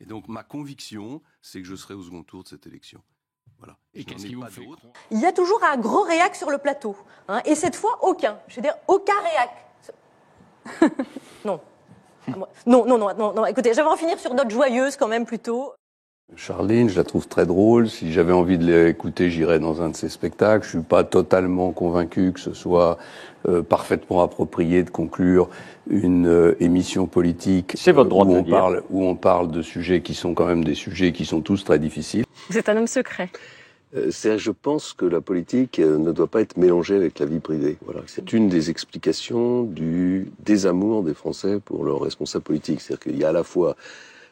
Et donc ma conviction, c'est que je serai au second tour de cette élection. Voilà. Et qu'est-ce qui vous fait croire ? Il y a toujours un gros réac sur le plateau. Hein, et cette fois, aucun. Je veux dire, aucun réac. Non. Non. Écoutez, j'avais en finir sur notre joyeuse quand même plutôt. Charline, je la trouve très drôle. Si j'avais envie de l'écouter, j'irais dans un de ses spectacles. Je suis pas totalement convaincu que ce soit parfaitement approprié de conclure une émission politique C'est votre droit de le dire. où on parle de sujets qui sont quand même des sujets qui sont tous très difficiles. Vous êtes un homme secret. Je pense que la politique ne doit pas être mélangée avec la vie privée. Voilà. C'est une des explications du désamour des Français pour leurs responsables politiques. C'est-à-dire qu'il y a à la fois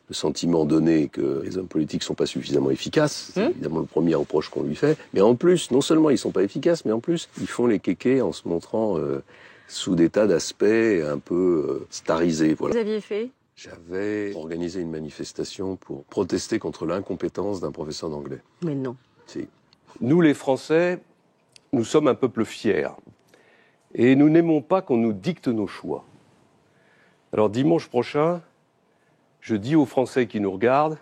le sentiment donné que les hommes politiques sont pas suffisamment efficaces, c'est évidemment le premier reproche qu'on lui fait, mais en plus, non seulement ils sont pas efficaces, mais en plus, ils font les kékés en se montrant sous des tas d'aspects un peu starisés. Voilà. Vous aviez fait ? J'avais organisé une manifestation pour protester contre l'incompétence d'un professeur d'anglais. Mais non. Si. Nous, les Français, nous sommes un peuple fier. Et nous n'aimons pas qu'on nous dicte nos choix. Alors, dimanche prochain, je dis aux Français qui nous regardent,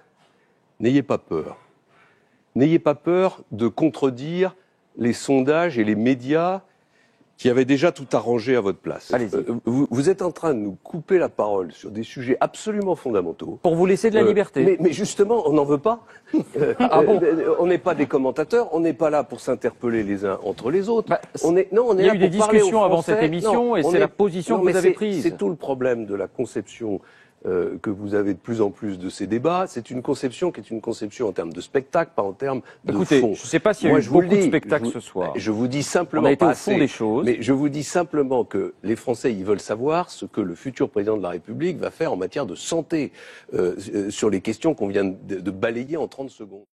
n'ayez pas peur. N'ayez pas peur de contredire les sondages et les médias qui avaient déjà tout arrangé à votre place. Allez-y. Vous êtes en train de nous couper la parole sur des sujets absolument fondamentaux. Pour vous laisser de la liberté. Mais justement, on n'en veut pas. On n'est pas des commentateurs, on n'est pas là pour s'interpeller les uns entre les autres. Il y a eu des discussions avant cette émission et c'est la position que vous avez prise. C'est tout le problème de la conception que vous avez de plus en plus de ces débats. C'est une conception qui est une conception en termes de spectacle, pas en termes de fond. Écoutez, je ne sais pas s'il y a eu beaucoup de spectacles ce soir. Je vous dis simplement, on a été au fond des choses. Mais je vous dis simplement que les Français, ils veulent savoir ce que le futur président de la République va faire en matière de santé sur les questions qu'on vient de balayer en 30 secondes.